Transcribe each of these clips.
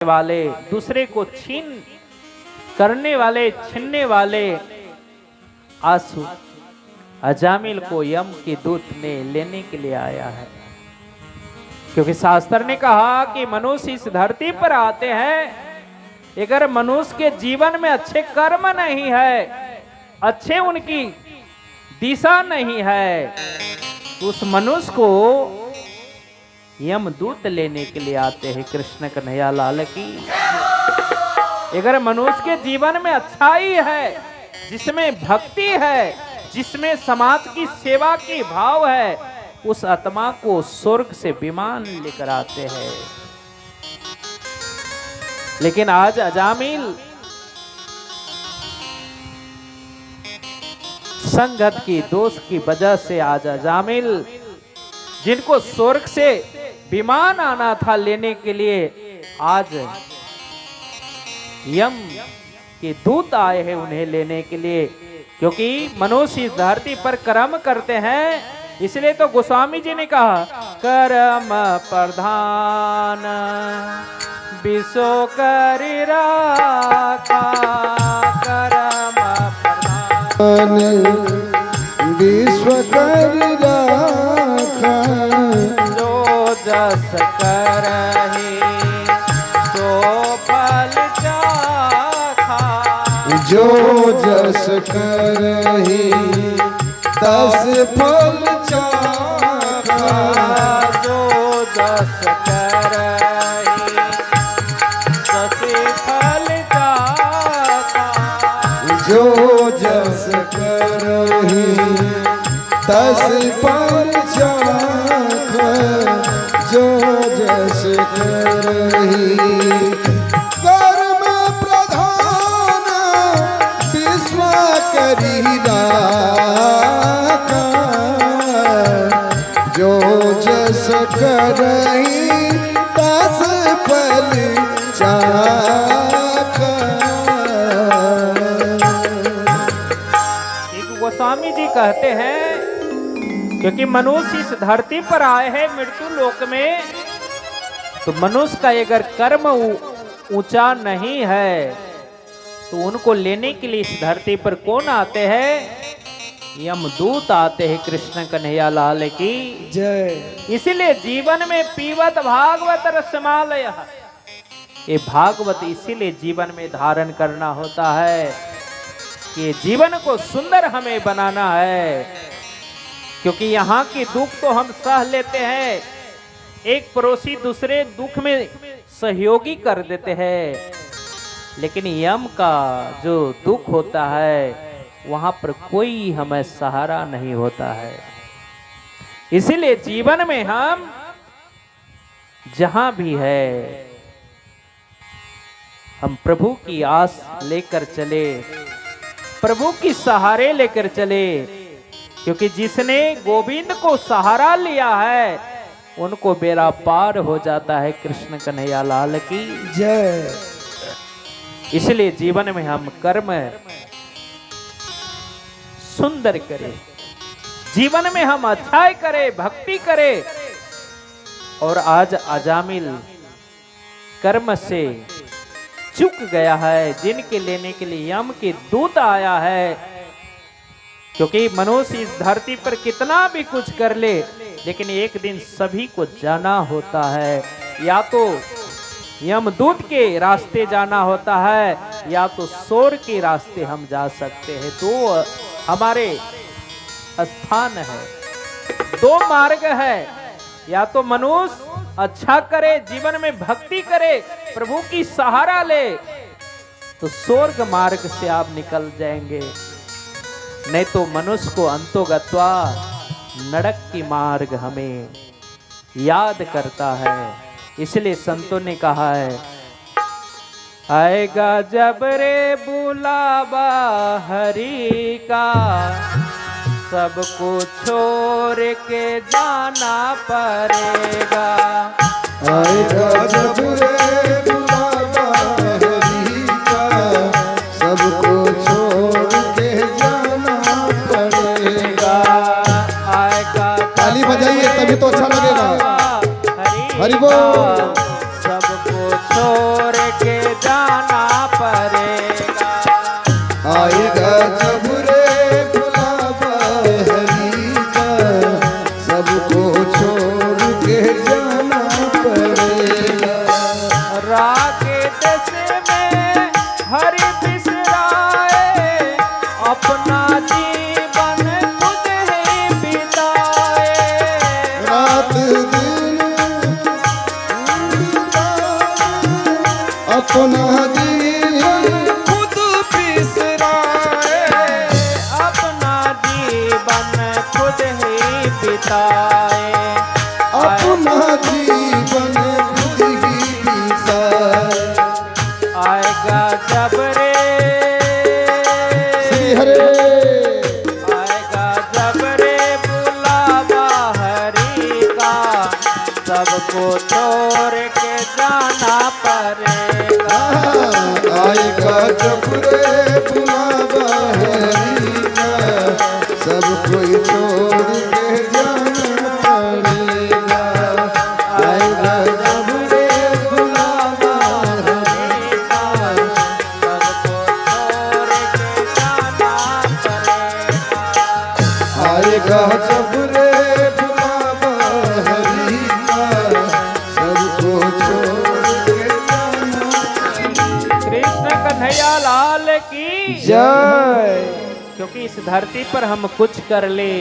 वाले, दूसरे को करने वाले, छीनने वाले आंसू अजामिल को यम के दूत ने लेने के लिए आया है। क्योंकि शास्त्र ने कहा कि मनुष्य इस धरती पर आते हैं, अगर मनुष्य के जीवन में अच्छे कर्म नहीं है, अच्छे उनकी दिशा नहीं है, तो उस मनुष्य को यमदूत लेने के लिए आते हैं। कृष्ण कन्हैया लाल की। अगर मनुष्य के जीवन में अच्छाई है, जिसमें भक्ति है, जिसमें समाज की सेवा की भाव है, उस आत्मा को स्वर्ग से विमान लेकर आते हैं। लेकिन आज अजामिल संगत की दोष की वजह से आज अजामिल, जिनको स्वर्ग से विमान आना था लेने के लिए, आज यम के दूत आए हैं उन्हें लेने के लिए। क्योंकि मनुष्य इस धरती पर कर्म करते हैं, इसलिए तो गोस्वामी जी ने कहा कर्म प्रधान विश्व करि राखा, कर्म प्रधान विश्व करि राखा, जस करहि सो फल चाखा, जो जस करहि तस फल चाखा, जो जस करहि तस फल चाखा, जो जस करहि तस फल चाखा, जो जस करहि। कर्म प्रधान विश्व करि राखा, जो जस करहि तस फल चाखा। गोस्वामी जी कहते हैं, क्योंकि मनुष्य इस धरती पर आए हैं मृत्यु लोक में, तो मनुष्य का अगर कर्म ऊंचा नहीं है, तो उनको लेने के लिए इस धरती पर कौन आते हैं? यमदूत आते हैं। कृष्ण कन्हैया लाल की जय। इसीलिए जीवन में पीवत भागवत रसमालय, ये भागवत इसीलिए जीवन में धारण करना होता है कि जीवन को सुंदर हमें बनाना है। क्योंकि यहाँ की दुख तो हम सह लेते हैं, एक पड़ोसी दूसरे दुख में सहयोगी कर देते हैं, लेकिन यम का जो दुख होता है, वहां पर कोई हमें सहारा नहीं होता है। इसीलिए जीवन में हम जहां भी है, हम प्रभु की आस लेकर चले, प्रभु की सहारे लेकर चले। क्योंकि जिसने गोविंद को सहारा लिया है, उनको बेड़ा पार हो जाता है। कृष्ण कन्हैया लाल की जय। इसलिए जीवन में हम कर्म सुंदर करें, जीवन में हम अच्छाई करें, भक्ति करें। और आज अजामिल कर्म से चूक गया है, जिनके लेने के लिए यम के दूत आया है। क्योंकि मनुष्य इस धरती पर कितना भी कुछ कर ले, लेकिन एक दिन सभी को जाना होता है। या तो यमदूत के रास्ते जाना होता है, या तो स्वर्ग के रास्ते हम जा सकते हैं। दो हमारे स्थान है, दो मार्ग है। या तो मनुष्य अच्छा करे, जीवन में भक्ति करे, प्रभु की सहारा ले, तो स्वर्ग मार्ग से आप निकल जाएंगे। नहीं तो मनुष्य को अंतोगत्वा नरक की मार्ग हमें याद करता है। इसलिए संतों ने कहा है, आएगा जब रे बुलावा हरि का, सबको छोड़ के जाना पड़ेगा। आएगा जब रे बुलावा हरि का, सबको छोड़ के जाना पड़ेगा। आएगा ताली बजाइए तभी तो अच्छा लगेगा। हरि बोल। सबको छोड़ पड़ेगा। आएगा जब रे बुलावा हरि का, सबको छोड़ के जाना पड़ेगा। रागे देश में हरि बिसराए, अपना जीवन खुद ही बिताए। रात दिन अपना जीवन खुद बिसराए, अपना जीवन खुद ही बिताए। अपना जीवन खुद ही बिताए। आएगा जब रे श्री हरे आएगा जब रे बुलावा हरि का, सबको छोड़ के जाना पड़ेगा। आएगा जब रे बुलावा हरि का, सब कोई छोड़ के जाना पड़ेगा। आएगा जब रे बुलावा हरि का, सबको छोड़ के जाना पड़ेगा। आएगा जब रे बुलावा हरि का, सबको छोड़ के जाना। कृष्ण कन्हैया लाल की जय। क्योंकि इस धरती पर हम कुछ कर ले,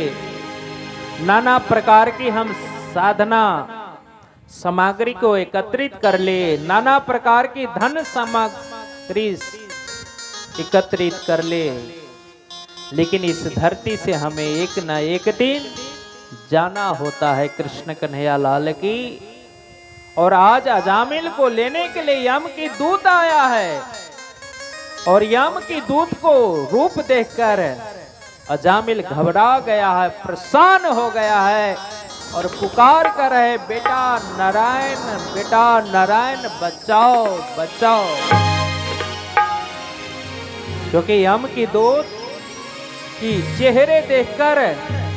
नाना प्रकार की हम साधना सामग्री को एकत्रित कर ले, नाना प्रकार की धन सामग्री एकत्रित कर ले, लेकिन इस धरती से हमें एक न एक दिन जाना होता है। कृष्ण कन्हैया लाल की। और आज अजामिल को लेने के लिए यम की दूत आया है, और यम की दूत को रूप देखकर अजामिल घबरा गया है, परेशान हो गया है और पुकार कर है, बेटा नारायण बचाओ बचाओ। क्योंकि यम की दूत की चेहरे देखकर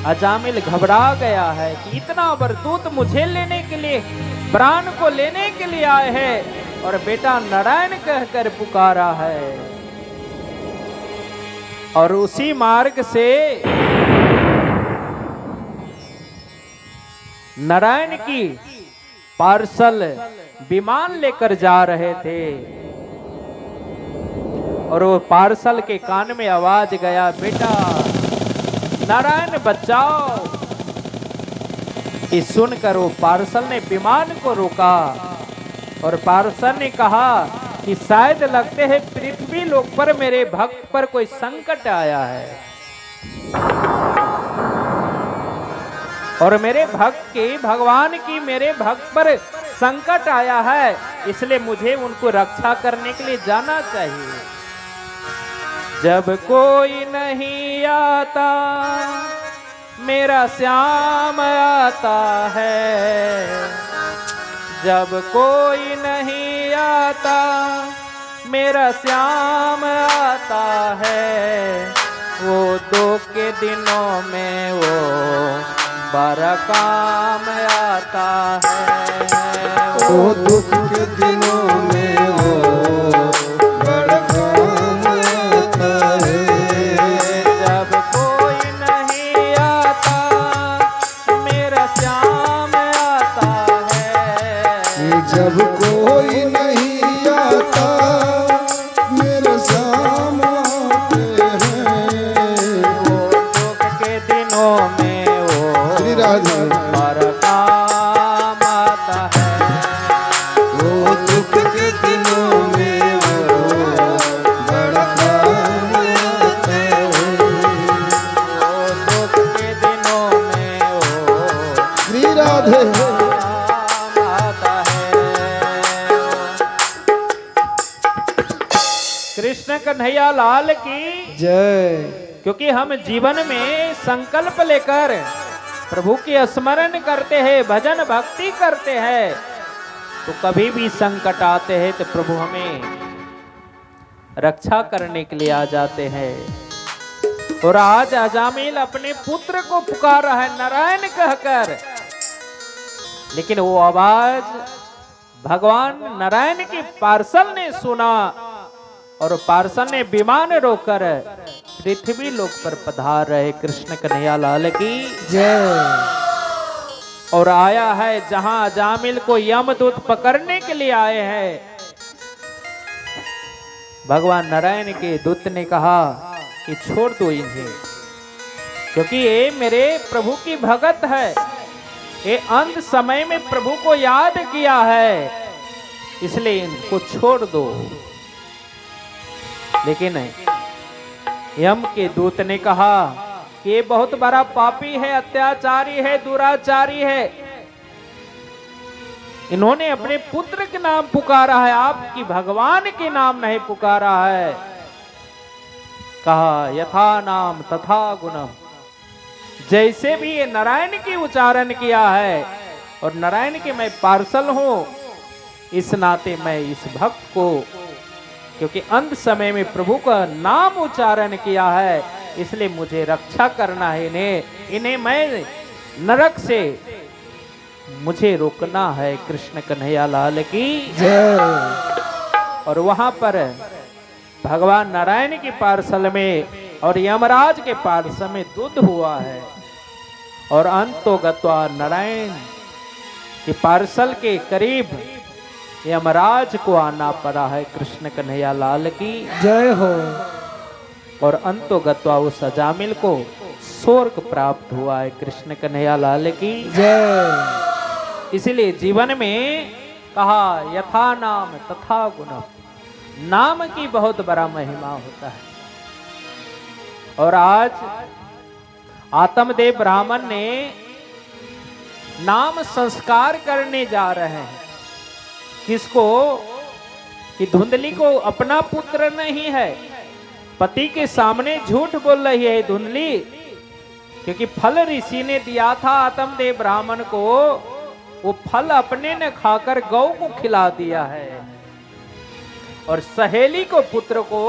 अजामिल घबरा गया है कि इतना बड़ दूत मुझे लेने के लिए, प्राण को लेने के लिए आए हैं और बेटा नारायण कहकर पुकारा है। और उसी मार्ग से नारायण की पार्सल विमान लेकर जा रहे थे, और वो पार्सल के कान में आवाज गया, बेटा नारायण बचाओ। ये सुनकर वो पार्सल ने विमान को रोका, और पार्सल ने कहा कि शायद लगते हैं पृथ्वी लोक पर मेरे भक्त पर कोई संकट आया है, और मेरे भक्त की, भगवान की मेरे भक्त पर संकट आया है, इसलिए मुझे उनको रक्षा करने के लिए जाना चाहिए। जब कोई नहीं आता मेरा श्याम आता है, जब कोई नहीं आता मेरा श्याम आता है, वो दुख के दिनों में वो बड़ा काम आता है। वो दुख के दिनों में वो बड़ा काम आता है। जब कोई नहीं आता मेरा श्याम आता है, जब कोई नहीं आता मेरे साम आते हैं, वो दुख के दिनों में वो श्री राधे बड़ा काम आता है। वो दुख के दिनों में वो बड़ा काम आता है। वो दुख के दिनों में वो श्री राधे काम आता है। कृष्ण कन्हैया लाल की। जय। क्योंकि हम जीवन में संकल्प लेकर प्रभु की स्मरण करते हैं, भजन भक्ति करते हैं, तो कभी भी संकट आते हैं तो प्रभु हमें रक्षा करने के लिए आ जाते हैं। और आज अजामिल अपने पुत्र को पुकार रहा है नारायण कहकर, लेकिन वो आवाज भगवान नारायण की पार्षद ने सुना और पार्षद ने विमान रोकर पृथ्वी लोक पर पधार रहे। कृष्ण कन्हैया लाल की जय। और आया है जहां अजामिल को यमदूत पकड़ने के लिए आए हैं। भगवान नारायण के दूत ने कहा कि छोड़ दो इन्हें, क्योंकि ये मेरे प्रभु की भगत है, ये अंत समय में प्रभु को याद किया है, इसलिए इनको छोड़ दो। लेकिन यम के दूत ने कहा कि ये बहुत बड़ा पापी है, अत्याचारी है, दुराचारी है, इन्होंने अपने पुत्र के नाम पुकारा है, आपकी भगवान के नाम नहीं पुकारा है। कहा यथा नाम तथा गुणम, जैसे भी ये नारायण की उच्चारण किया है और नारायण के मैं पार्षद हूं, इस नाते मैं इस भक्त को, क्योंकि अंत समय में प्रभु का नाम उच्चारण किया है, इसलिए मुझे रक्षा करना है, इन्हें मैं नरक से मुझे रोकना है। कृष्ण कन्हैया लाल की जय। और वहां पर भगवान नारायण की पार्षद में और यमराज के पार्षद में युद्ध हुआ है। और अंतो गत्वा नारायण के पार्षद के करीब यमराज को आना पड़ा है। कृष्ण कन्हैया लाल की जय हो। और अंतो गत्वा उस अजामिल को स्वर्ग प्राप्त हुआ है। कृष्ण कन्हैया लाल की जय। इसलिए जीवन में कहा यथा नाम तथा गुणम, नाम की बहुत बड़ा महिमा होता है। और आज आत्मदेव ब्राह्मण ने नाम संस्कार करने जा रहे हैं। किसको? कि धुंधली को अपना पुत्र नहीं है, पति के सामने झूठ बोल रही है धुंधली, क्योंकि फल ऋषि ने दिया था आत्मदेव ब्राह्मण को, वो फल अपने ने खाकर गौ को खिला दिया है। और सहेली को, पुत्र को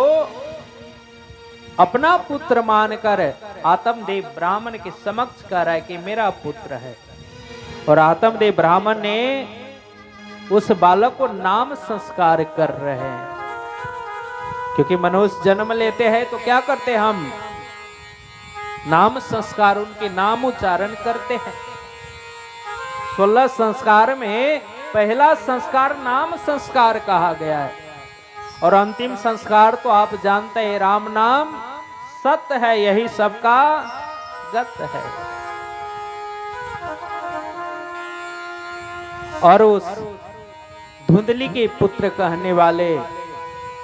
अपना पुत्र मानकर आत्मदेव ब्राह्मण के समक्ष कह रहा है कि मेरा पुत्र है। और आत्मदेव ब्राह्मण ने उस बालक को नाम संस्कार कर रहे हैं, क्योंकि मनुष्य जन्म लेते हैं तो क्या करते हैं हम? नाम संस्कार, उनके नाम उच्चारण करते हैं। 16 संस्कार में पहला संस्कार नाम संस्कार कहा गया है। और अंतिम संस्कार तो आप जानते हैं, राम नाम सत्य है, यही सबका गत है। और उस धुंधली के पुत्र कहने वाले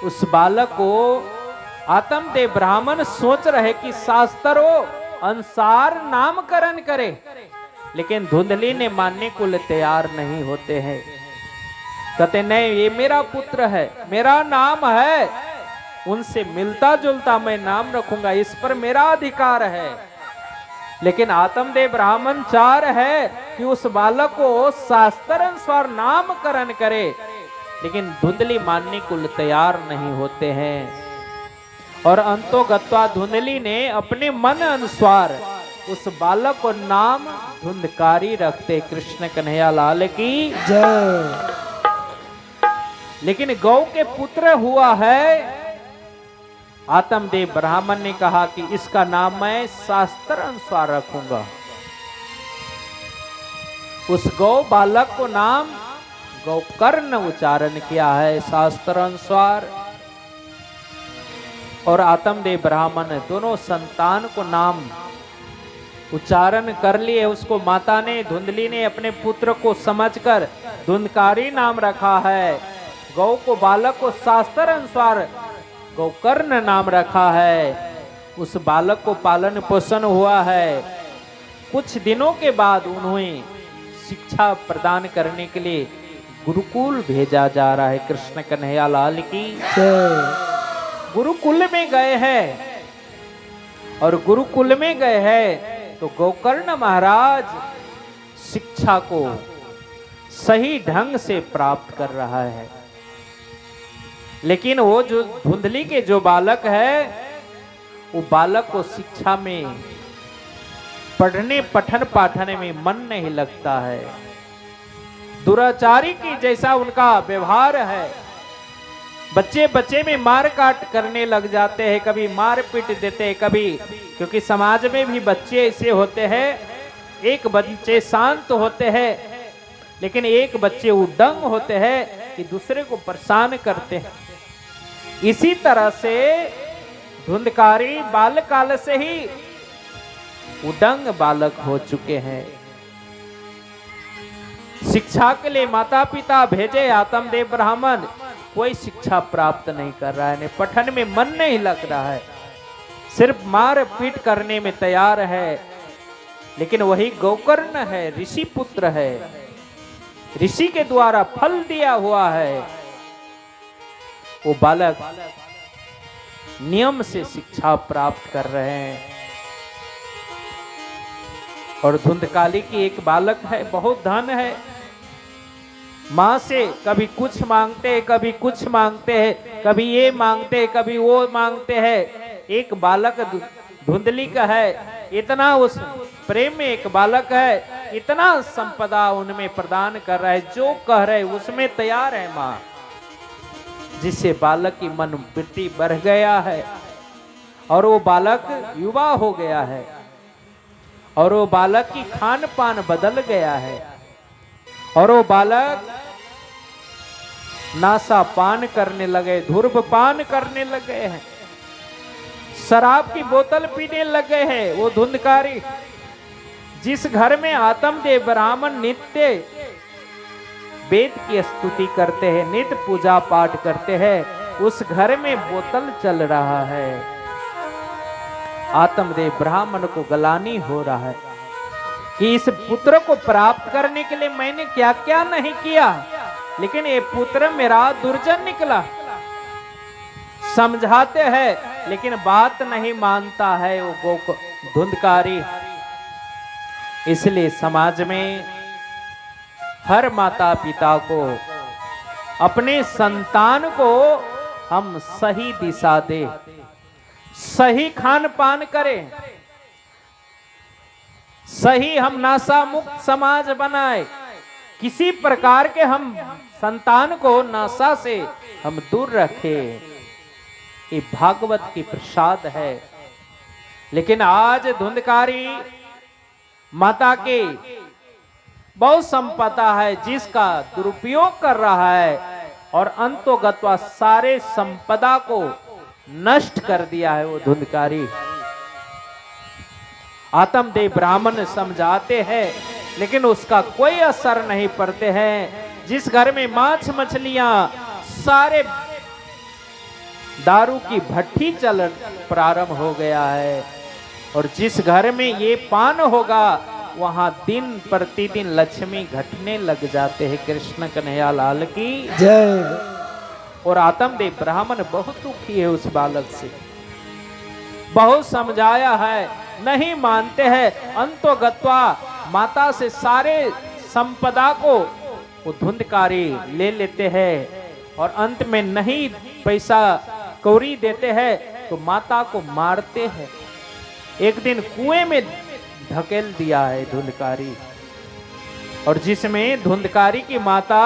उस बालक को आत्मदेव ब्राह्मण सोच रहे कि शास्त्रों अनुसार नामकरण करे, लेकिन धुंधली ने मानने को तैयार नहीं होते हैं। कहते नहीं, ये मेरा पुत्र है, मेरा नाम है, उनसे मिलता जुलता मैं नाम रखूंगा, इस पर मेरा अधिकार है। लेकिन आत्मदेव ब्राह्मण चाह रहे है कि उस बालक को शास्त्र अनुसार नामकरण करे, लेकिन धुंधली मानने को तैयार नहीं होते हैं। और अंतो गत्वा धुंधली ने अपने मन अनुसार उस बालक को नाम धुंधकारी रखते। कृष्ण कन्हैया लाल की जय। लेकिन गौ के पुत्र हुआ है, आत्मदेव ब्राह्मण ने कहा कि इसका नाम मैं शास्त्र अनुसार रखूंगा। उस गौ बालक को नाम गौकर्ण उच्चारण किया है शास्त्र अनुसार। और आत्मदेव ब्राह्मण दोनों संतान को नाम उच्चारण कर लिए। उसको माता ने, धुंधली ने अपने पुत्र को समझकर धुंधकारी नाम रखा है। गौ को, बालक को शास्त्र अनुसार गौकर्ण नाम रखा है। उस बालक को पालन पोषण हुआ है। कुछ दिनों के बाद उन्हें शिक्षा प्रदान करने के लिए गुरुकुल भेजा जा रहा है। कृष्ण कन्हैया लाल की गुरुकुल में गए हैं। और गुरुकुल में गए हैं तो गोकर्ण महाराज शिक्षा को सही ढंग से प्राप्त कर रहा है। लेकिन वो जो धुंधली के जो बालक है, वो बालक को शिक्षा में, पढ़ने पठन पाठन में मन नहीं लगता है। दुराचारी की जैसा उनका व्यवहार है। बच्चे बच्चे में मार काट करने लग जाते हैं, कभी मार पीट देते हैं, कभी, क्योंकि समाज में भी बच्चे ऐसे होते हैं, एक बच्चे शांत होते हैं लेकिन एक बच्चे उदंग होते हैं कि दूसरे को परेशान करते हैं। इसी तरह से धुंधकारी बालकाल से ही उदंग बालक हो चुके हैं। शिक्षा के लिए माता पिता भेजे आत्मदेव ब्राह्मण, कोई शिक्षा प्राप्त नहीं कर रहा है, पठन में मन नहीं लग रहा है, सिर्फ मार पीट करने में तैयार है। लेकिन वही गोकर्ण है, ऋषि पुत्र है, ऋषि के द्वारा फल दिया हुआ है, वो बालक नियम से शिक्षा प्राप्त कर रहे हैं। और धुंधकाली की एक बालक है, बहुत धन है, माँ से कभी कुछ मांगते हैं, कभी कुछ मांगते हैं, कभी ये मांगते हैं, कभी वो मांगते हैं। एक बालक धुंधली का है, इतना उस प्रेम में एक बालक है, इतना संपदा उनमें प्रदान कर रहा है, जो कह रहे उसमें तैयार है माँ, जिससे बालक की मन वृत्ति बढ़ गया है और वो बालक युवा हो गया है और वो बालक की खान पान बदल गया है और वो बालक नासा पान करने लगे, धूम्रपान करने लगे हैं, शराब की बोतल पीने लगे हैं। वो धुंधकारी जिस घर में आत्मदेव ब्राह्मण नित्य वेद की स्तुति करते हैं, नित्य पूजा पाठ करते हैं, उस घर में बोतल चल रहा है। आत्मदेव ब्राह्मण को गलानी हो रहा है कि इस पुत्र को प्राप्त करने के लिए मैंने क्या क्या नहीं किया, लेकिन ये पुत्र मेरा दुर्जन निकला। समझाते हैं लेकिन बात नहीं मानता है वो धुंधकारी। इसलिए समाज में हर माता पिता को अपने संतान को हम सही दिशा दे, सही खान पान करें, सही हम नाशा मुक्त समाज बनाए, किसी प्रकार के हम संतान को नाशा से हम दूर रखें। ये भागवत की प्रसाद है। लेकिन आज धुंधकारी माता के बहुत संपदा है जिसका दुरुपयोग कर रहा है और अंतोगत्वा सारे संपदा को नष्ट कर दिया है वो धुंधकारी। आत्मदेव ब्राह्मण समझाते हैं लेकिन उसका कोई असर नहीं पड़ते हैं। जिस घर में मांस मछलियां सारे दारू की भट्टी चल प्रारंभ हो गया है और जिस घर में ये पान होगा वहां दिन प्रतिदिन लक्ष्मी घटने लग जाते हैं। कृष्ण कन्हैया लाल की जय। और आत्मदेव ब्राह्मण बहुत दुखी है उस बालक से, बहुत समझाया है, नहीं मानते हैं। अंतोगत्वा माता से सारे संपदा को वो धुंधकारी ले लेते हैं और अंत में नहीं पैसा कौड़ी देते हैं तो माता को मारते हैं। एक दिन कुएं में धकेल दिया है धुंधकारी और जिसमें धुंधकारी की माता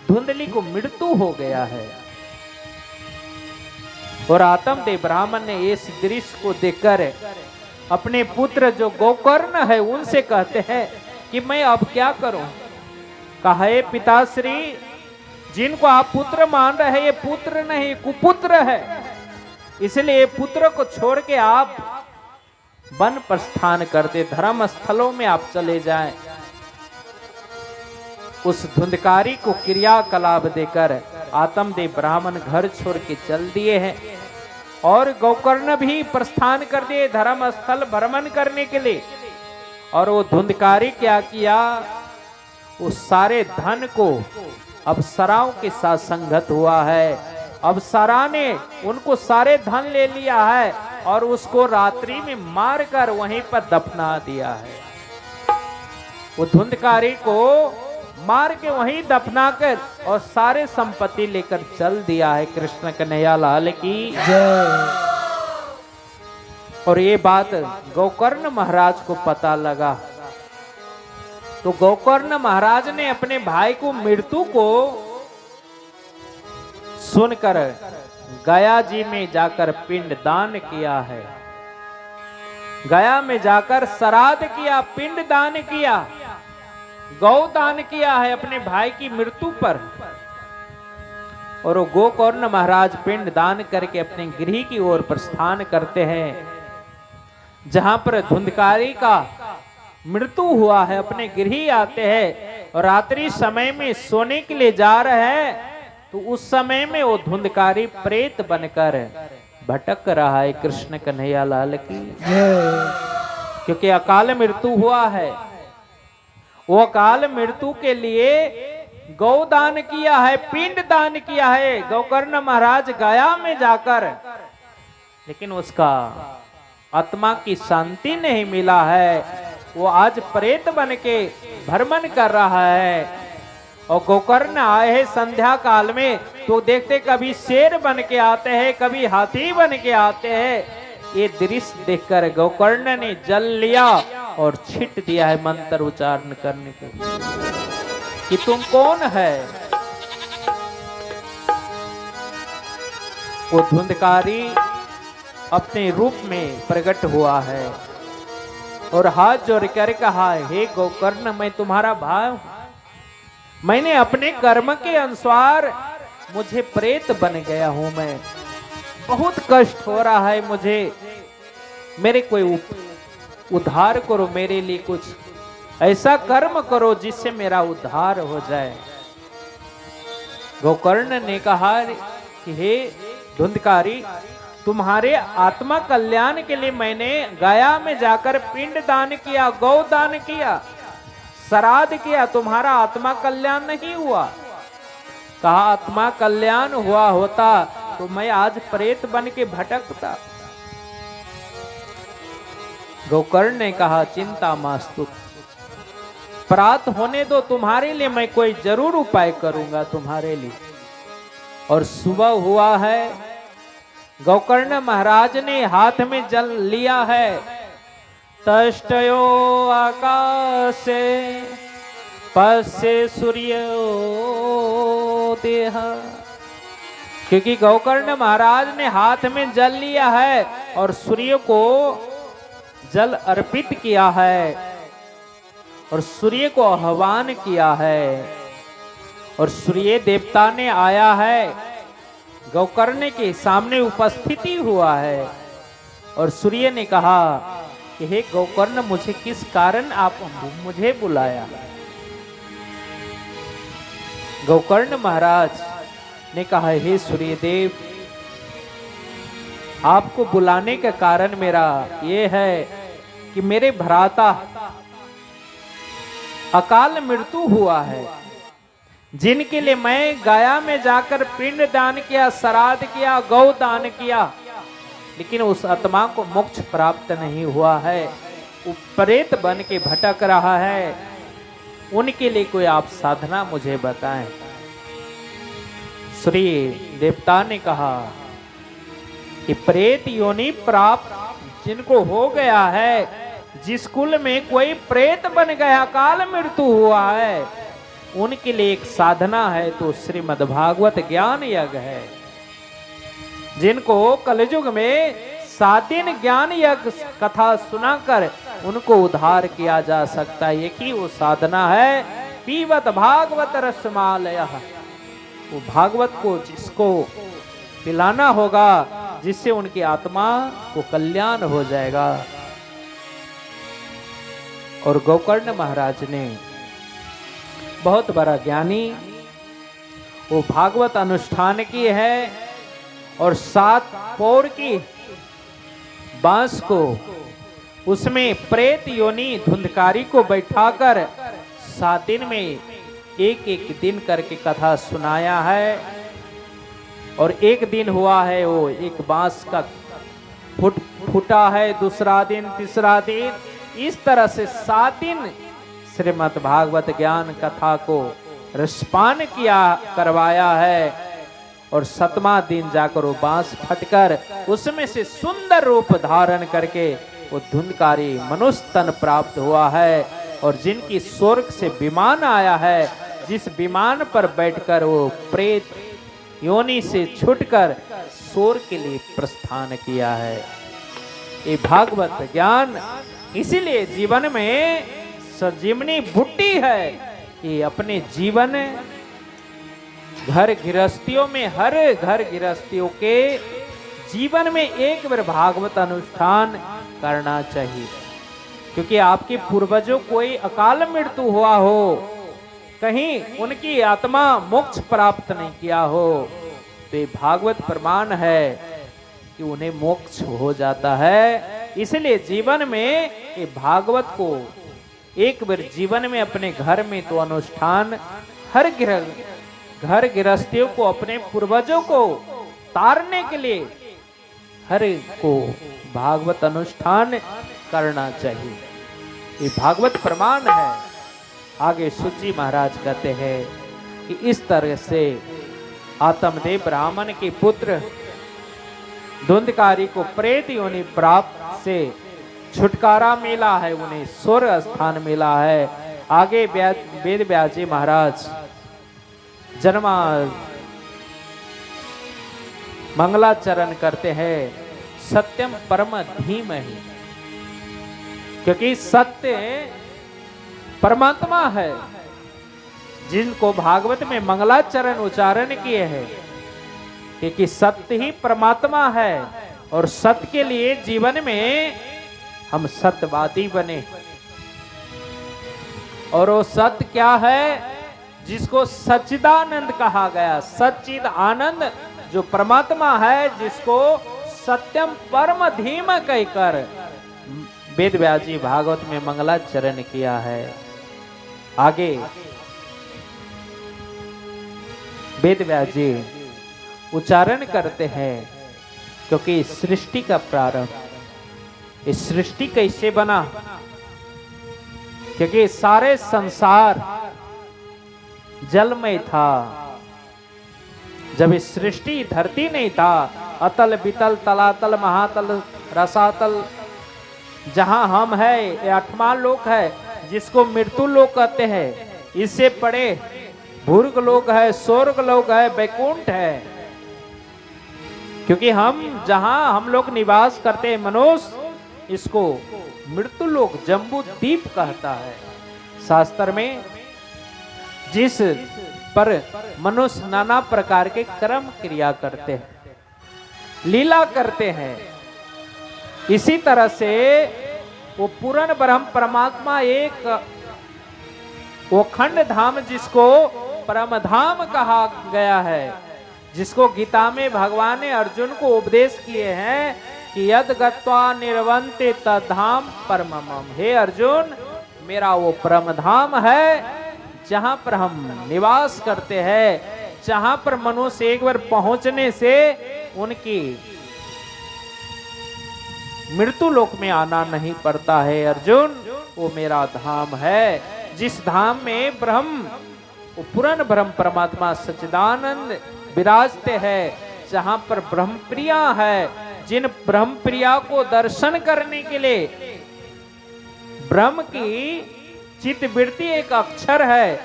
धुंधली को मृत्यु हो गया है। और आत्मदेव ब्राह्मण ने इस दृश्य को देखकर अपने पुत्र जो गोकर्ण है उनसे कहते हैं कि मैं अब क्या करूं। कहा हे पिताश्री, जिनको आप पुत्र मान रहे हैं ये पुत्र नहीं कुपुत्र है, इसलिए पुत्र को छोड़ के आप वन प्रस्थान कर दे, धर्म स्थलों में आप चले जाएं। उस धुंधकारी को क्रियाकलाप देकर आत्मदेव ब्राह्मण घर छोड़ के चल दिए हैं और गोकर्ण भी प्रस्थान कर दिए धर्म स्थल भ्रमण करने के लिए। और वो धुंधकारी क्या किया, उस सारे धन को अप्सराओं के साथ संगत हुआ है, अप्सरा ने उनको सारे धन ले लिया है और उसको रात्रि में मारकर वहीं पर दफना दिया है। वो धुंधकारी को मार के वहीं दफना कर और सारे संपत्ति लेकर चल दिया है। कृष्ण कन्हैया लाल की जय। और ये बात गोकर्ण महाराज को पता लगा तो गोकर्ण महाराज ने अपने भाई को मृत्यु को सुनकर गया जी में जाकर पिंड दान किया है, गया में जाकर श्राद्ध किया, पिंड दान किया, गौ दान किया है अपने भाई की मृत्यु पर। और वो गोकर्ण महाराज पिंड दान करके अपने गृह की ओर प्रस्थान करते हैं, जहां पर धुंधकारी का मृत्यु हुआ है। अपने गृह आते हैं और रात्रि समय में सोने के लिए जा रहे हैं, तो उस समय में वो धुंधकारी प्रेत बनकर भटक रहा है। कृष्ण कन्हैया लाल की जय। क्योंकि अकाल मृत्यु हुआ है। वो अकाल मृत्यु के लिए गौ दान किया है, पिंड दान किया है गोकर्ण महाराज गया में जाकर, लेकिन उसका आत्मा की शांति नहीं मिला है। वो आज प्रेत बन के भ्रमण कर रहा है। और गोकर्ण आए हैं संध्या काल में, तो देखते कभी शेर बन के आते हैं, कभी हाथी बन के आते हैं। ये दृश्य देखकर गोकर्ण ने जल लिया और छिट दिया है मंत्र उच्चारण करने के, कि तुम कौन है। वो धुंधकारी अपने रूप में प्रकट हुआ है और हाथ जोड़ कर कहा, हे गोकर्ण, मैं तुम्हारा भाई हूं। मैंने अपने कर्म के अनुसार मुझे प्रेत बन गया हूं। मैं बहुत कष्ट हो रहा है मुझे, मेरे कोई उद्धार करो, मेरे लिए कुछ ऐसा कर्म करो जिससे मेरा उद्धार हो जाए। गोकर्ण ने कहा कि हे धुंधकारी, तुम्हारे आत्मा कल्याण के लिए मैंने गया में जाकर पिंड दान किया, गौ दान किया, श्राद्ध किया, तुम्हारा आत्मा कल्याण नहीं हुआ। कहा आत्मा कल्याण हुआ होता तो मैं आज प्रेत बन के भटकता। गोकर्ण ने कहा चिंता मास्तु, प्रात होने दो, तुम्हारे लिए मैं कोई जरूर उपाय करूंगा तुम्हारे लिए। और सुबह हुआ है, गोकर्ण महाराज ने हाथ में जल लिया है। तष्टयो आकाशे पश्ये सूर्यो देह, क्योंकि गोकर्ण महाराज ने हाथ में जल लिया है और सूर्य को जल अर्पित किया है और सूर्य को आह्वान किया है। और सूर्य देवता ने आया है, गोकर्ण के सामने उपस्थिति हुआ है। और सूर्य ने कहा कि हे गोकर्ण, मुझे किस कारण आप मुझे बुलाया। गोकर्ण महाराज ने कहा, हे सूर्यदेव, आपको बुलाने का कारण मेरा ये है कि मेरे भ्राता अकाल मृत्यु हुआ है, जिनके लिए मैं गया में जाकर पिंड दान किया, श्राद्ध किया, गौ दान किया, लेकिन उस आत्मा को मोक्ष प्राप्त नहीं हुआ है। वो प्रेत बन के भटक रहा है। उनके लिए कोई आप साधना मुझे बताएं। श्री देवता ने कहा कि प्रेत योनि प्राप्त जिनको हो गया है, जिस कुल में कोई प्रेत बन गया, काल मृत्यु हुआ है, उनके लिए एक साधना है, तो श्रीमद् भागवत ज्ञान यज्ञ है। जिनको कलयुग में 7 दिन ज्ञान यज्ञ कथा सुनाकर उनको उद्धार किया जा सकता है। एक ही वो साधना है, पीवत भागवत रसमालय। वो भागवत को जिसको पिलाना होगा, जिससे उनकी आत्मा को कल्याण हो जाएगा। और गोकर्ण महाराज ने बहुत बड़ा ज्ञानी, वो भागवत अनुष्ठान की है और 7 पौर की बांस को उसमें प्रेत योनि धुंधकारी को बैठाकर 7 दिन में एक एक दिन करके कथा सुनाया है। और एक दिन हुआ है, वो एक बांस का फूटा है, दूसरा दिन, तीसरा दिन, इस तरह से 7 दिन श्रीमद् भागवत ज्ञान कथा को रसपान किया करवाया है। और 7वां दिन जाकर वो बांस फटकर उसमें से सुंदर रूप धारण करके वो धुंधकारी मनुष्य तन प्राप्त हुआ है। और जिनकी स्वर्ग से विमान आया है, जिस विमान पर बैठकर वो प्रेत योनि से छूटकर सोर के लिए प्रस्थान किया है। ये भागवत ज्ञान इसीलिए जीवन में संजीवनी बूटी है कि अपने जीवन घर गृहस्थियों में, हर घर गृहस्थियों के जीवन में एक बार भागवत अनुष्ठान करना चाहिए। क्योंकि आपके पूर्वजों कोई अकाल मृत्यु हुआ हो, कहीं उनकी आत्मा मोक्ष प्राप्त नहीं किया हो, तो ये भागवत प्रमाण है कि उन्हें मोक्ष हो जाता है। इसलिए जीवन में ये भागवत को एक बार जीवन में अपने घर में तो अनुष्ठान, हर घर गृहस्थियों को, अपने पूर्वजों को तारने के लिए हर को भागवत अनुष्ठान करना चाहिए। ये भागवत प्रमाण है। आगे सूची महाराज कहते हैं कि इस तरह से आत्मदेव ब्राह्मण के पुत्र धुंधकारी को प्रेत योनि प्राप्त से छुटकारा मिला है, उन्हें स्वर्ग स्थान मिला है। आगे वेद व्यास जी महाराज जन्मा मंगलाचरण करते हैं, सत्यम परम धीमहि, क्योंकि सत्य परमात्मा है। जिनको भागवत में मंगलाचरण उच्चारण किए हैं, क्योंकि सत्य ही परमात्मा है और सत्य के लिए जीवन में हम सत्यवादी बने। और वो सत्य क्या है? जिसको सच्चिदानंद कहा गया, सच्चिद आनंद जो परमात्मा है, जिसको सत्यम परम धीम कहकर वेद व्यास जी भागवत में मंगलाचरण किया है। आगे वेद व्यास जी उच्चारण करते हैं, क्योंकि सृष्टि का प्रारंभ, इस सृष्टि कैसे बना? क्योंकि सारे संसार जल में था। जब इस सृष्टि धरती नहीं था, अतल बितल तलातल महातल रसातल जहां हम है, ये 8वां लोक है जिसको मृत्यु लोक कहते हैं। इससे पड़े भूर्ग लोक है, स्वर्ग लोक है, वैकुंठ है। क्योंकि हम जहां हम लोग निवास करते हैं मनुष्य, इसको मृत्यु लोक जम्बू द्वीप कहता है शास्त्र में, जिस पर मनुष्य नाना प्रकार के कर्म क्रिया करते हैं, लीला करते हैं। इसी तरह से वो पूर्ण ब्रह्म परमात्मा एक वो खंड धाम, जिसको परम धाम कहा गया है, जिसको गीता में भगवान ने अर्जुन को उपदेश किए हैं कि यद गत्वा निर्वन्ते तद्धाम परमम। हे अर्जुन, मेरा वो परम धाम है जहां पर हम निवास करते हैं, जहां पर मनुष्य एक बार पहुंचने से उनकी मृत्यु लोक में आना नहीं पड़ता है। अर्जुन, वो मेरा धाम है, जिस धाम में ब्रह्म, वो पूर्ण ब्रह्म परमात्मा सच्चिदानंद विराजते हैं, जहां पर ब्रह्म प्रिया है। जिन ब्रह्म प्रिया को दर्शन करने के लिए ब्रह्म की चित्तवृत्ति एक अक्षर है,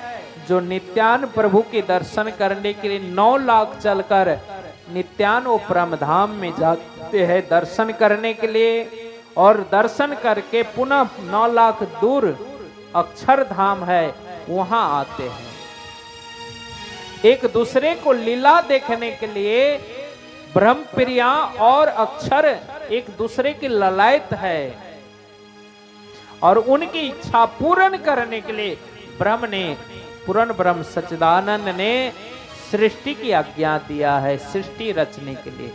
जो नित्यान प्रभु के दर्शन करने के लिए 9 लाख चलकर नित्यान वो परम धाम में जाते हैं दर्शन करने के लिए, और दर्शन करके पुनः 9 लाख दूर अक्षर धाम है, वहां आते हैं। एक दूसरे को लीला देखने के लिए ब्रह्म प्रिया और अक्षर एक दूसरे की ललायत है, और उनकी इच्छा पूर्ण करने के लिए ब्रह्म ने, पूर्ण ब्रह्म सच्चिदानंद ने सृष्टि की आज्ञा दिया है, सृष्टि रचने के लिए।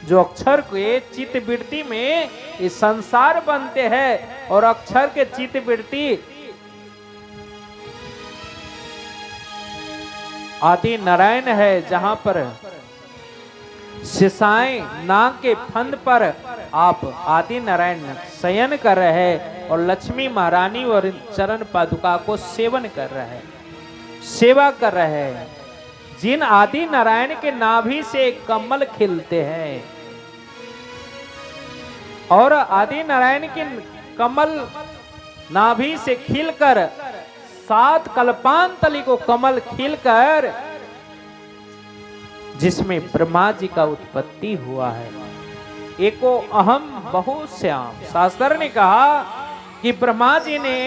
जो अक्षर के चित्तवृत्ति में ये संसार बनते हैं, और अक्षर के चित्तवृत्ति आदि नारायण है, जहां पर सिसाएं नाग के फंद पर आप आदि नारायण शयन कर रहे हैं, और लक्ष्मी महारानी और चरण पादुका को सेवन कर रहे हैं, सेवा कर रहे हैं। जिन आदि नारायण के नाभि से कमल खिलते हैं, और आदि नारायण के कमल नाभि से खिलकर 7 कल्पांतली को कमल खिलकर जिसमें ब्रह्मा जी का उत्पत्ति हुआ है। एको अहम बहुश्याम, शास्त्र ने कहा कि ब्रह्मा जी ने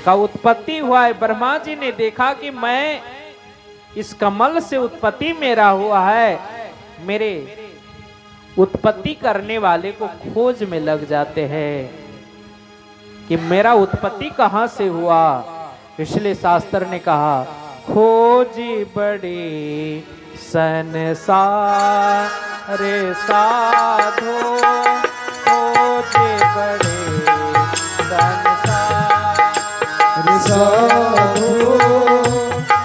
का उत्पत्ति हुआ है। ब्रह्मा जी ने देखा कि मैं इस कमल से उत्पत्ति मेरा हुआ है, मेरे उत्पत्ति करने वाले को खोज में लग जाते हैं कि मेरा उत्पत्ति कहां से हुआ। इसलिए शास्त्र ने कहा खोज बड़ी संसार रे साधो, खोज बड़े संसार साधो,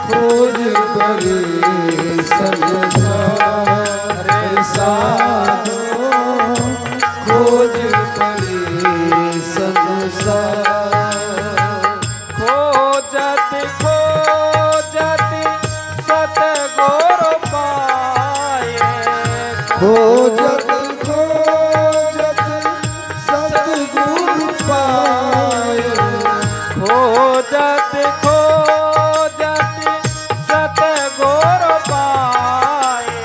खोज बड़े संसार रे साधो, खोज बड़े संसार। खोजत खोजत सतगुर पाए, खोजत खोजत सतगुर पाए, खोजत खोजत सतगुर पाए,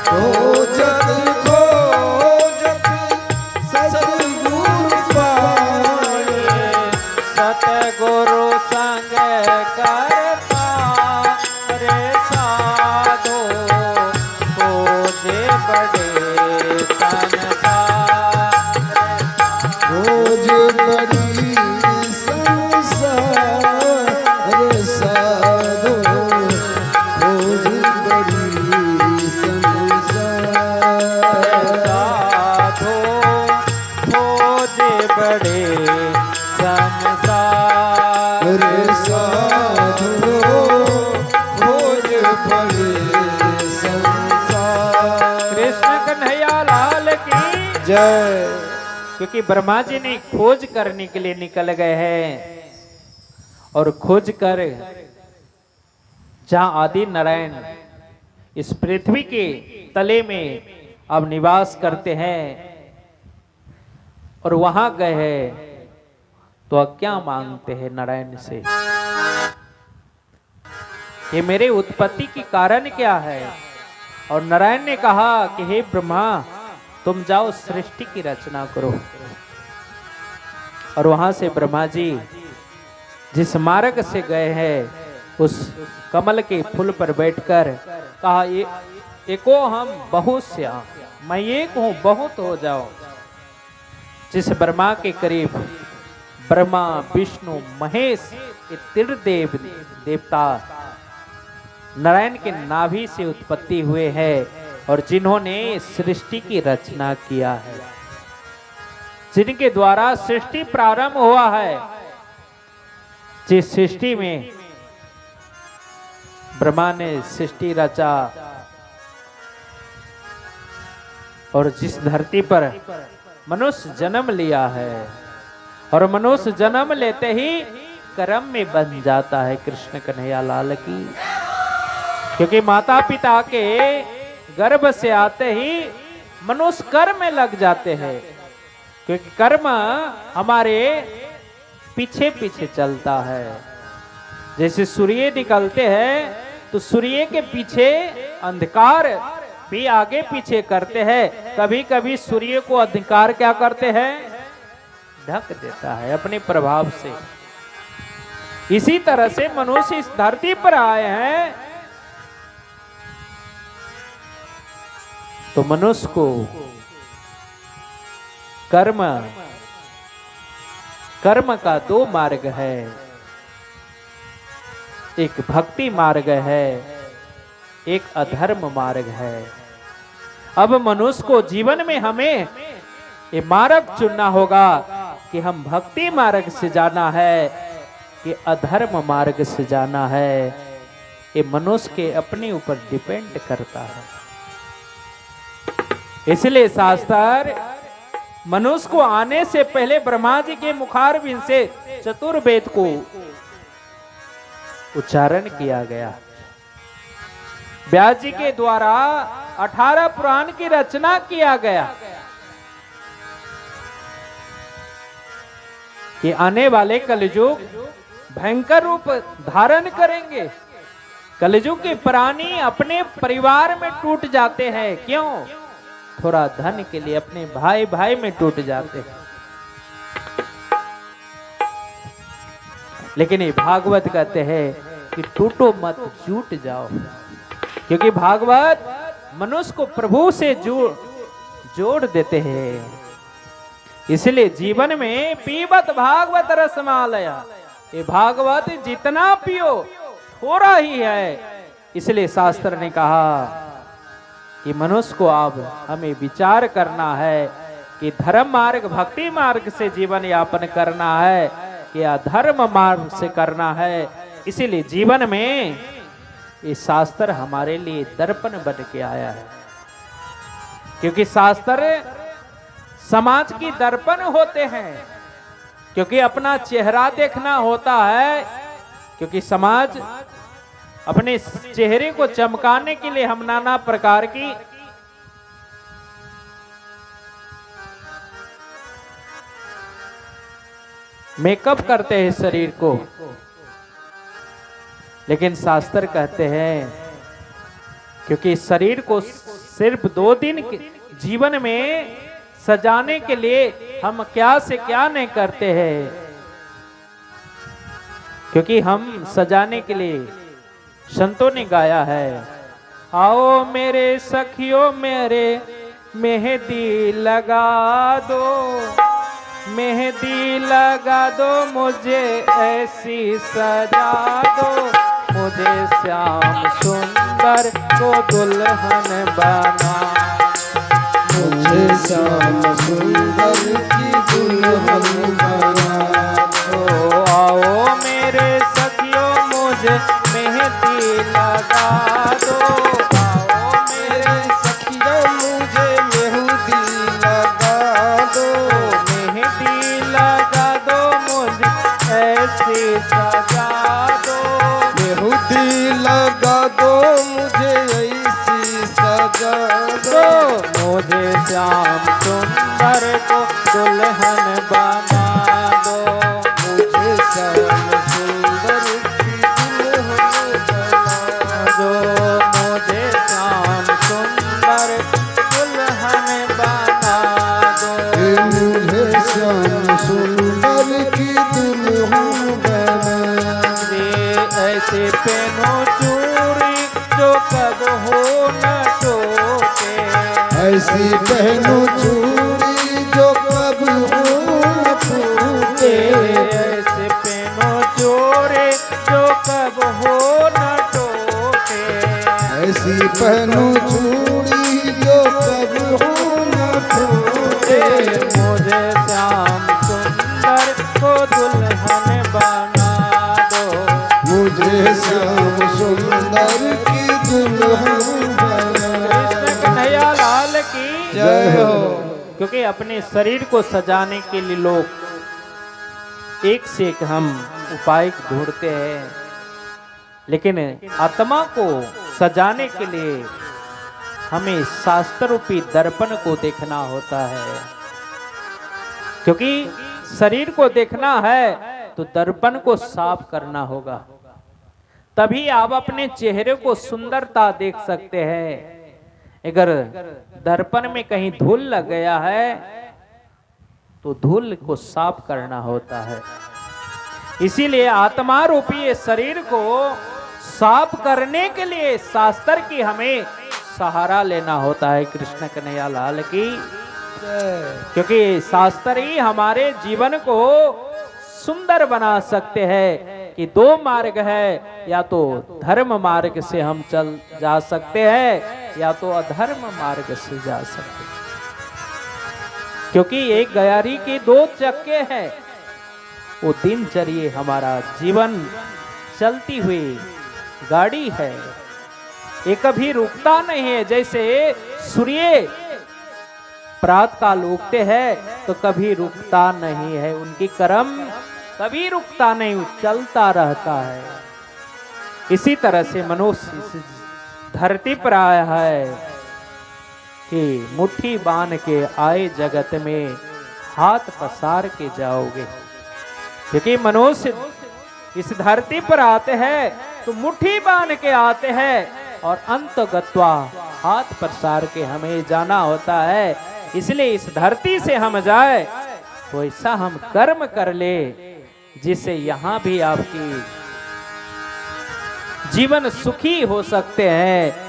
खोजत खोजत सतगुर पाए, सतगुरु संग करता रे साधो, खोजे बड़े संसार। खोज बड़ी संसार रे साधो, खोज बड़ी संसार। साधो खोजे बड़े संसार रे साधो, खोज बड़े संसार। कृष्ण कन्हैया लाल की जय। क्योंकि ब्रह्मा जी ने खोज करने के लिए निकल गए हैं और खोज कर जहां आदि नारायण इस पृथ्वी के तले में अब निवास करते हैं और वहां गए हैं तो अब क्या मांगते हैं नारायण से, ये मेरे उत्पत्ति की कारण क्या है। और नारायण ने कहा कि हे ब्रह्मा, तुम जाओ सृष्टि की रचना करो। और वहां से ब्रह्मा जी जिस मार्ग से गए हैं उस कमल के फूल पर बैठकर कहा एको हम बहुत श्याम, मैं एक हूं बहुत हो जाओ। जिस ब्रह्मा के करीब ब्रह्मा विष्णु महेश ये त्रिदेव देवता नारायण के नाभि से उत्पत्ति हुए हैं और जिन्होंने सृष्टि की रचना किया है, जिनके द्वारा सृष्टि प्रारंभ हुआ है। जिस सृष्टि में ब्रह्मा ने सृष्टि रचा और जिस धरती पर मनुष्य जन्म लिया है और मनुष्य जन्म लेते ही कर्म में बन जाता है। कृष्ण कन्हैया लाल की, क्योंकि माता पिता के गर्भ से आते ही मनुष्य कर्म में लग जाते हैं, क्योंकि कर्म हमारे पीछे पीछे चलता है। जैसे सूर्य निकलते हैं तो सूर्य के पीछे अंधकार भी आगे पीछे करते हैं। कभी कभी सूर्य को अंधकार क्या करते हैं, ढक देता है अपने प्रभाव से। इसी तरह से मनुष्य इस धरती पर आए हैं तो मनुष्य को कर्म का दो मार्ग है, एक भक्ति मार्ग है, एक अधर्म मार्ग है। अब मनुष्य को जीवन में हमें ये मार्ग चुनना होगा कि हम भक्ति मार्ग से जाना है कि अधर्म मार्ग से जाना है। ये मनुष्य के अपने ऊपर डिपेंड करता है। इसलिए शास्त्र मनुष्य को आने से पहले ब्रह्मा जी के मुखारबिंद से चतुर्वेद को उच्चारण किया गया। व्यास जी के द्वारा 18 पुराण की रचना किया गया कि आने वाले कलयुग भयंकर रूप धारण करेंगे कलयुग के प्राणी अपने परिवार में टूट जाते हैं। क्यों? थोड़ा धन के लिए अपने भाई भाई में टूट जाते हैं। लेकिन ये भागवत कहते हैं कि टूटो मत, जुट जाओ। क्योंकि भागवत मनुष्य को प्रभु से जोड़ देते हैं। इसलिए जीवन में पीबत भागवत रसमालया, ये भागवत जितना पियो थोड़ा ही है। इसलिए शास्त्र ने कहा कि मनुष्य को अब हमें विचार करना है कि धर्म मार्ग भक्ति मार्ग से जीवन यापन करना है कि अधर्म मार्ग से करना है। इसीलिए जीवन में ये शास्त्र हमारे लिए दर्पण बन के आया है। क्योंकि शास्त्र समाज की दर्पण होते हैं। क्योंकि अपना चेहरा देखना होता है। क्योंकि समाज अपने चेहरे को चमकाने के लिए हम नाना प्रकार की मेकअप करते हैं शरीर को। लेकिन शास्त्र कहते हैं क्योंकि शरीर को सिर्फ 2 दिन के जीवन में सजाने के लिए हम क्या से क्या नहीं करते हैं। क्योंकि हम सजाने के लिए संतों ने गाया है, आओ मेरे सखियों मेरे मेहंदी लगा दो, मेहंदी लगा दो मुझे ऐसी सजा दो, मुझे श्याम सुंदर को दुल्हन बना, मुझे श्याम सुंदर की दुल्हन बना दो। आओ मेरे सखियों मुझे मेहंदी लगा दो, आओ मेरे सखियों मुझे मेहंदी लगा दो, मेहंदी लगा दो मुझे ऐसी सजा दो, मेहंदी लगा दो मुझे ऐसी सजा दो, मुझे श्याम सुंदर को दुल्हन बना दो, मुझे श्याम सुंदर की दुल्हन बना दो, मुझे श्याम सुंदर दुल्हन बना दो, मुझे श्याम सुंदर की दुल्हन बना दे। ऐसे पहनो चूड़ी जो कब हो न टूटे, ऐसी पहनो चूड़ी जो कब हो न फूटे, ऐसे पहनो चोरे जो कब हो न टूटे, ऐसी पहनो चूड़ी जो कब हो न फूटे, मुझे श्याम सुंदर को दुल्हन बना दो, मुझे श्याम सुंदर की दुल्हन बना कृष्ण कन्हैया लाल की जय हो। क्योंकि अपने शरीर को सजाने के लिए लोग एक से एक हम उपाय ढूंढते हैं। लेकिन आत्मा को सजाने के लिए हमें शास्त्र रूपी दर्पण को देखना होता है। क्योंकि शरीर को देखना है तो दर्पण को साफ करना होगा, तभी आप अपने चेहरे को सुंदरता देख सकते हैं। अगर दर्पण में कहीं धूल लग गया है तो धूल को साफ करना होता है। इसीलिए आत्मा रूपी ये शरीर को साफ करने के लिए शास्त्र की हमें सहारा लेना होता है। कृष्ण कन्हैया लाल की, क्योंकि शास्त्र ही हमारे जीवन को सुंदर बना सकते हैं। कि 2 मार्ग है, या तो धर्म मार्ग से हम चल जा सकते हैं या तो अधर्म मार्ग से जा सकते हैं। क्योंकि एक गयारी के 2 चक्के हैं, वो दिनचर्या हमारा जीवन चलती हुई गाड़ी है, ये कभी रुकता नहीं है। जैसे सूर्य प्रातः काल उगते हैं तो कभी रुकता नहीं है, उनकी कर्म कभी रुकता नहीं, चलता रहता है। इसी तरह से मनुष्य इस धरती पर आया है कि मुट्ठी बांध के आए जगत में हाथ पसार के जाओगे। क्योंकि मनुष्य इस धरती पर आते हैं तो मुट्ठी बांध के आते हैं और अंत गत्वा हाथ पसार के हमें जाना होता है। इसलिए इस धरती से हम जाए तो ऐसा हम कर्म कर ले जिससे यहाँ भी आपकी जीवन सुखी हो सकते हैं